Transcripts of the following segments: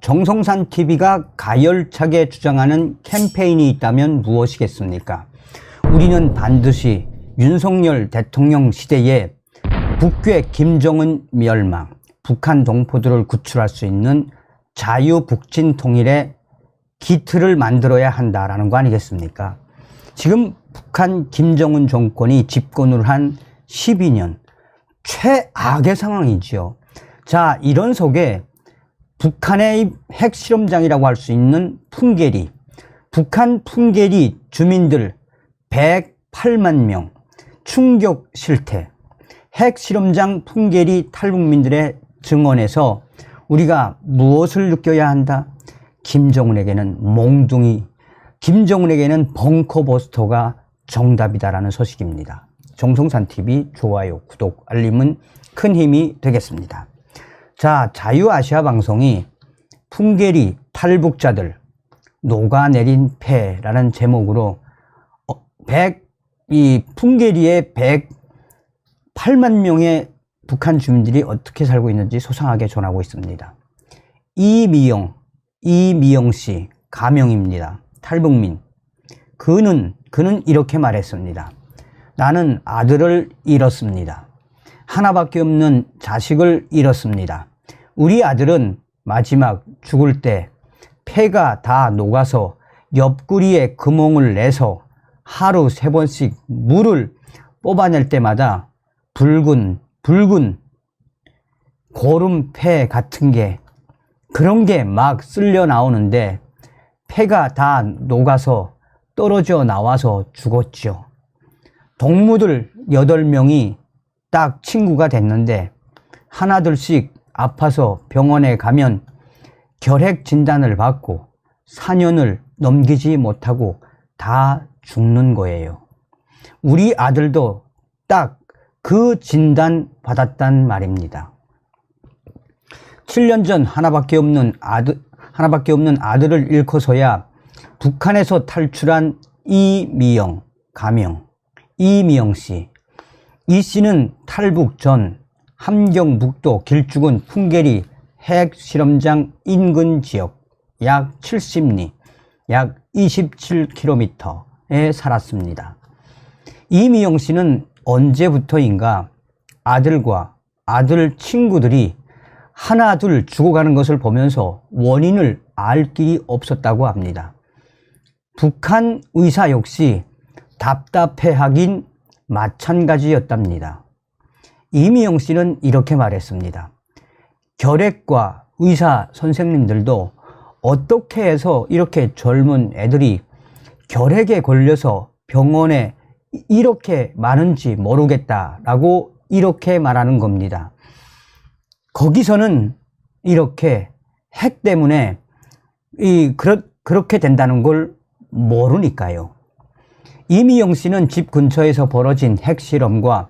정성산 TV가 가열차게 주장하는 캠페인이 있다면 무엇이겠습니까? 우리는 반드시 윤석열 대통령 시대에 북괴 김정은 멸망, 북한 동포들을 구출할 수 있는 자유북진 통일의 기틀을 만들어야 한다라는 거 아니겠습니까? 지금 북한 김정은 정권이 집권을 한 12년, 최악의 상황이지요. 자, 이런 속에 북한의 핵실험장이라고 할 수 있는 풍계리, 북한 풍계리 주민들 108만 명 충격 실태, 핵실험장 풍계리 탈북민들의 증언에서 우리가 무엇을 느껴야 한다? 김정은에게는 몽둥이, 김정은에게는 벙커버스터가 정답이다라는 소식입니다. 정성산TV 좋아요, 구독, 알림은 큰 힘이 되겠습니다. 자, 자유아시아 방송이 풍계리 탈북자들 녹아내린 폐라는 제목으로 이 풍계리의 108만 명의 북한 주민들이 어떻게 살고 있는지 소상하게 전하고 있습니다. 이미영 씨 가명입니다. 탈북민. 그는 이렇게 말했습니다. 나는 아들을 잃었습니다. 하나밖에 없는 자식을 잃었습니다. 우리 아들은 마지막 죽을 때 폐가 다 녹아서 옆구리에 구멍을 내서 하루 3번씩 물을 뽑아낼 때마다 붉은 고름폐 같은 게 그런 게 막 쓸려 나오는데 폐가 다 녹아서 떨어져 나와서 죽었죠. 동무들 8명이 딱 친구가 됐는데 하나둘씩 아파서 병원에 가면 결핵 진단을 받고 4년을 넘기지 못하고 다 죽는 거예요. 우리 아들도 딱 그 진단 받았단 말입니다. 7년 전 하나밖에 없는 아들을 잃고서야 북한에서 탈출한 이미영 씨. 이 씨는 탈북 전 함경북도 길쭉은 풍계리 핵실험장 인근 지역 약 70리, 약 27km에 살았습니다. 이미영 씨는 언제부터인가 아들과 아들 친구들이 하나둘 죽어가는 것을 보면서 원인을 알 길이 없었다고 합니다. 북한 의사 역시 답답해하긴 마찬가지였답니다. 이미영 씨는 이렇게 말했습니다. 결핵과 의사 선생님들도 어떻게 해서 이렇게 젊은 애들이 결핵에 걸려서 병원에 이렇게 많은지 모르겠다라고 이렇게 말하는 겁니다. 거기서는 이렇게 핵 때문에 그렇게 된다는 걸 모르니까요. 이미영 씨는 집 근처에서 벌어진 핵실험과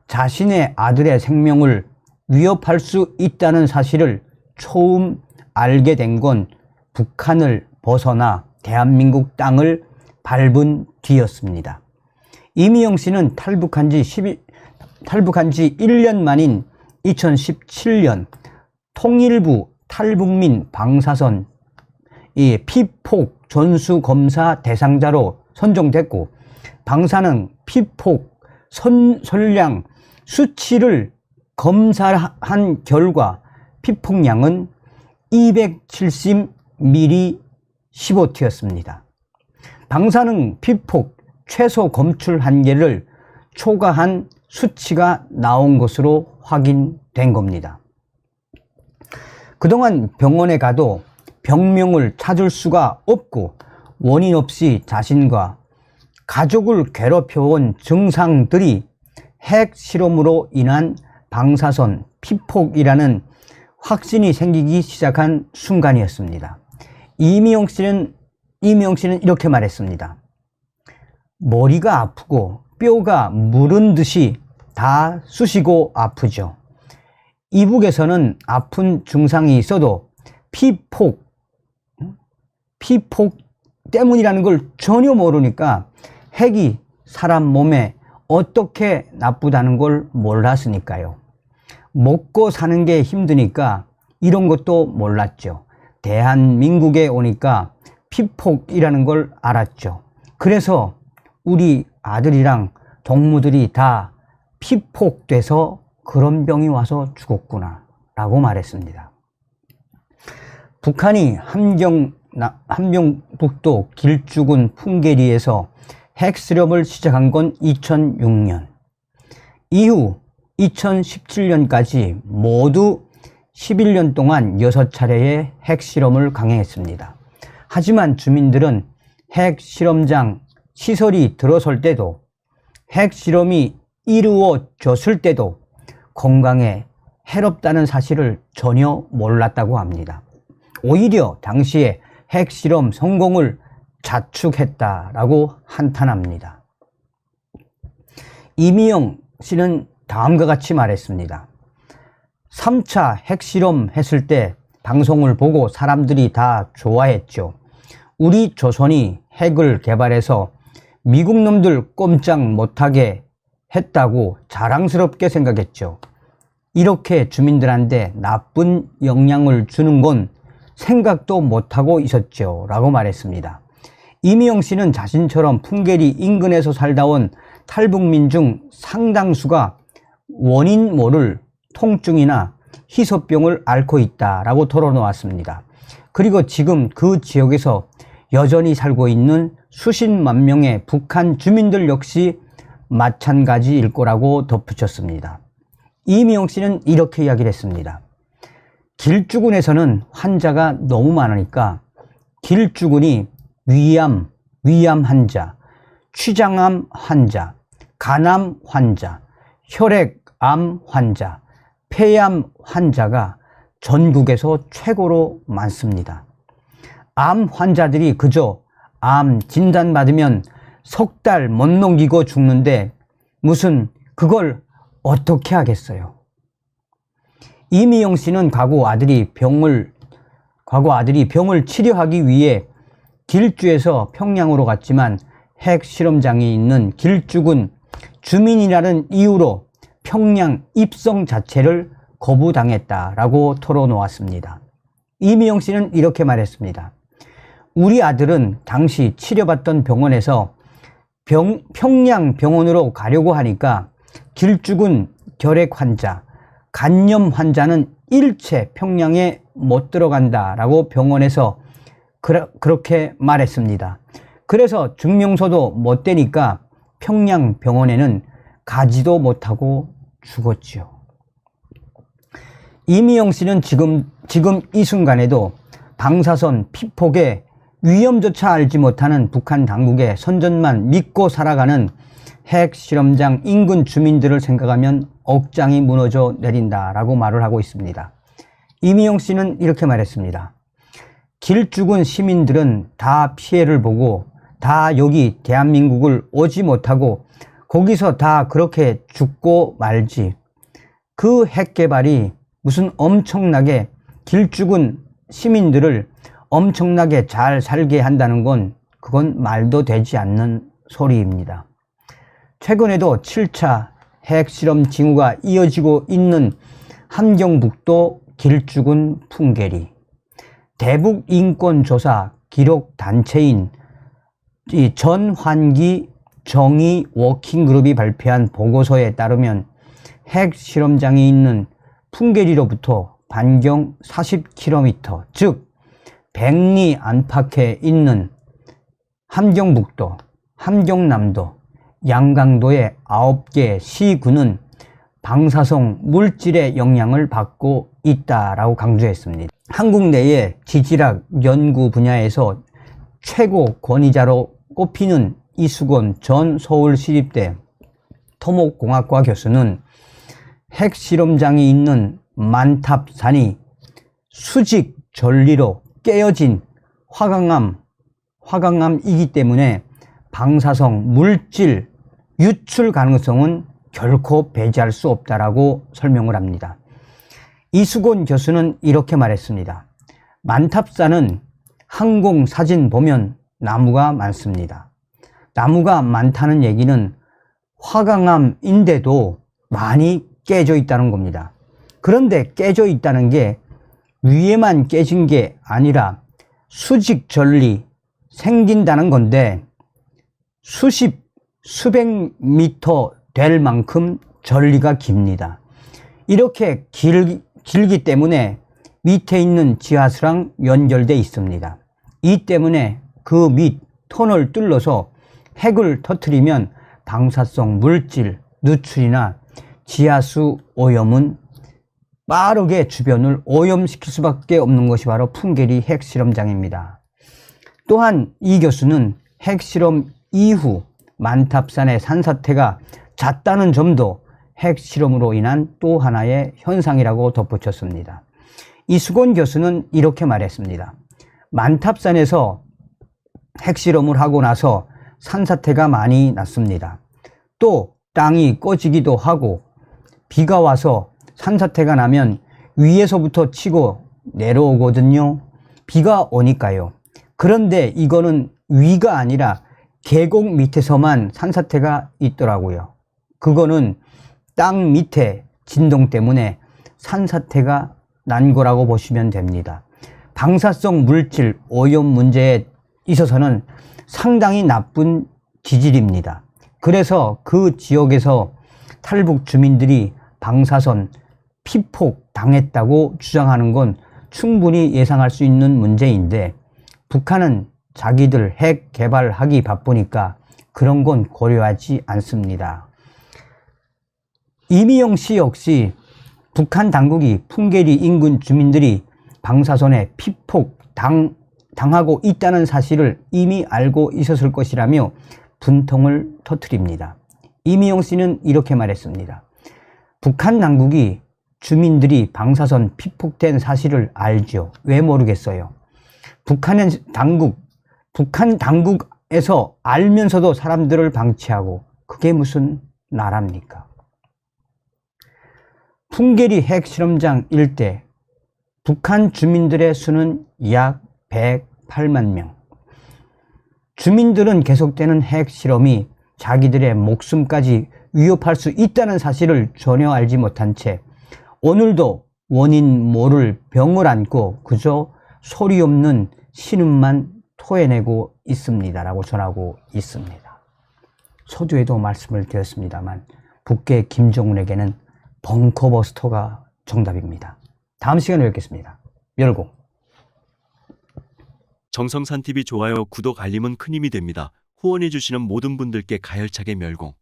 자신의 아들의 생명을 위협할 수 있다는 사실을 처음 알게 된 건 북한을 벗어나 대한민국 땅을 밟은 뒤였습니다. 이미영 씨는 탈북한 지 1년 만인 2017년 통일부 탈북민 방사선 피폭 전수검사 대상자로 선정됐고 방사능 피폭 선량 수치를 검사한 결과 피폭량은 270ml 15T였습니다. 방사능 피폭 최소 검출 한계를 초과한 수치가 나온 것으로 확인된 겁니다. 그동안 병원에 가도 병명을 찾을 수가 없고 원인 없이 자신과 가족을 괴롭혀온 증상들이 핵실험으로 인한 방사선 피폭이라는 확신이 생기기 시작한 순간이었습니다. 이미영 씨는 이렇게 말했습니다. 머리가 아프고 뼈가 무른 듯이 다 쑤시고 아프죠. 이북에서는 아픈 증상이 있어도 피폭 때문이라는 걸 전혀 모르니까 핵이 사람 몸에 어떻게 나쁘다는 걸 몰랐으니까요. 먹고 사는 게 힘드니까 이런 것도 몰랐죠. 대한민국에 오니까 피폭이라는 걸 알았죠. 그래서 우리 아들이랑 동무들이 다 피폭돼서 그런 병이 와서 죽었구나 라고 말했습니다. 북한이 함경북도 길쭉은 풍계리에서 핵실험을 시작한 건 2006년. 이후 2017년까지 모두 11년 동안 6차례의 핵실험을 강행했습니다. 하지만 주민들은 핵실험장 시설이 들어설 때도 핵실험이 이루어졌을 때도 건강에 해롭다는 사실을 전혀 몰랐다고 합니다. 오히려 당시에 핵실험 성공을 자축했다라고 한탄합니다. 이미영 씨는 다음과 같이 말했습니다. 3차 핵실험 했을 때 방송을 보고 사람들이 다 좋아했죠. 우리 조선이 핵을 개발해서 미국 놈들 꼼짝 못하게 했다고 자랑스럽게 생각했죠. 이렇게 주민들한테 나쁜 영향을 주는 건 생각도 못하고 있었죠 라고 말했습니다. 이미영 씨는 자신처럼 풍계리 인근에서 살다 온 탈북민 중 상당수가 원인 모를 통증이나 희소병을 앓고 있다라고 털어놓았습니다. 그리고 지금 그 지역에서 여전히 살고 있는 수십만 명의 북한 주민들 역시 마찬가지일 거라고 덧붙였습니다. 이미영 씨는 이렇게 이야기를 했습니다. 길쭉은에서는 환자가 너무 많으니까 길쭉은이 위암 환자, 취장암 환자, 간암 환자, 혈액암 환자, 폐암 환자가 전국에서 최고로 많습니다. 암 환자들이 그저 암 진단받으면 석 달 못 넘기고 죽는데 무슨 그걸 어떻게 하겠어요? 이미영 씨는 과거 아들이 병을 치료하기 위해 길주에서 평양으로 갔지만 핵실험장이 있는 길쭉은 주민이라는 이유로 평양 입성 자체를 거부당했다라고 털어놓았습니다. 이미영 씨는 이렇게 말했습니다. 우리 아들은 당시 치료받던 병원에서 평양 병원으로 가려고 하니까 길쭉은 결핵 환자, 간염 환자는 일체 평양에 못 들어간다라고 병원에서 그렇게 말했습니다. 그래서 증명서도 못 대니까 평양 병원에는 가지도 못하고 죽었지요. 이미영 씨는 지금 이 순간에도 방사선 피폭의 위험조차 알지 못하는 북한 당국의 선전만 믿고 살아가는 핵실험장 인근 주민들을 생각하면 억장이 무너져 내린다라고 말을 하고 있습니다. 이미영 씨는 이렇게 말했습니다. 길쭉은 시민들은 다 피해를 보고 다 여기 대한민국을 오지 못하고 거기서 다 그렇게 죽고 말지. 그 핵개발이 무슨 엄청나게 길쭉은 시민들을 엄청나게 잘 살게 한다는 건 그건 말도 되지 않는 소리입니다. 최근에도 7차 핵실험 징후가 이어지고 있는 함경북도 길쭉은 풍계리. 대북인권조사 기록단체인 전환기 정의 워킹그룹이 발표한 보고서에 따르면 핵실험장이 있는 풍계리로부터 반경 40km, 즉 백리 안팎에 있는 함경북도, 함경남도, 양강도의 9개 시군은 방사성 물질의 영향을 받고 있다라고 강조했습니다. 한국 내의 지질학 연구 분야에서 최고 권위자로 꼽히는 이수건 전 서울시립대 토목공학과 교수는 핵실험장이 있는 만탑산이 수직 전리로 깨어진 화강암이기 때문에 방사성 물질 유출 가능성은 결코 배제할 수 없다라고 설명을 합니다. 이수건 교수는 이렇게 말했습니다. 만탑산은 항공사진 보면 나무가 많습니다. 나무가 많다는 얘기는 화강암인데도 많이 깨져 있다는 겁니다. 그런데 깨져 있다는 게 위에만 깨진 게 아니라 수직 전리 생긴다는 건데 수십, 수백 미터 될 만큼 전리가 깁니다. 이렇게 길기 때문에 밑에 있는 지하수랑 연결되어 있습니다. 이 때문에 그 밑 턴을 뚫러서 핵을 터뜨리면 방사성 물질 누출이나 지하수 오염은 빠르게 주변을 오염시킬 수밖에 없는 것이 바로 풍계리 핵실험장입니다. 또한 이 교수는 핵실험 이후 만탑산의 산사태가 잦다는 점도 핵실험으로 인한 또 하나의 현상이라고 덧붙였습니다. 이수건 교수는 이렇게 말했습니다. 만탑산에서 핵실험을 하고 나서 산사태가 많이 났습니다. 또 땅이 꺼지기도 하고 비가 와서 산사태가 나면 위에서부터 치고 내려오거든요. 비가 오니까요. 그런데 이거는 위가 아니라 계곡 밑에서만 산사태가 있더라고요. 그거는 땅 밑에 진동 때문에 산사태가 난 거라고 보시면 됩니다. 방사성 물질 오염 문제에 있어서는 상당히 나쁜 기질입니다. 그래서 그 지역에서 탈북 주민들이 방사선 피폭 당했다고 주장하는 건 충분히 예상할 수 있는 문제인데 북한은 자기들 핵 개발하기 바쁘니까 그런 건 고려하지 않습니다. 이미영 씨 역시 북한 당국이 풍계리 인근 주민들이 방사선에 피폭 당하고 있다는 사실을 이미 알고 있었을 것이라며 분통을 터뜨립니다. 이미영 씨는 이렇게 말했습니다. 북한 당국이 주민들이 방사선 피폭된 사실을 알죠. 왜 모르겠어요. 북한 당국에서 알면서도 사람들을 방치하고 그게 무슨 나라입니까? 풍계리 핵실험장 일대 북한 주민들의 수는 약 108만 명. 주민들은 계속되는 핵실험이 자기들의 목숨까지 위협할 수 있다는 사실을 전혀 알지 못한 채 오늘도 원인 모를 병을 안고 그저 소리 없는 신음만 토해내고 있습니다. 라고 전하고 있습니다. 서두에도 말씀을 드렸습니다만 북계 김정은에게는 벙커버스터가 정답입니다. 다음 시간에 뵙겠습니다. 멸공. 정성산TV 좋아요, 구독, 알림은 큰 힘이 됩니다. 후원해주시는 모든 분들께 가열차게 멸공.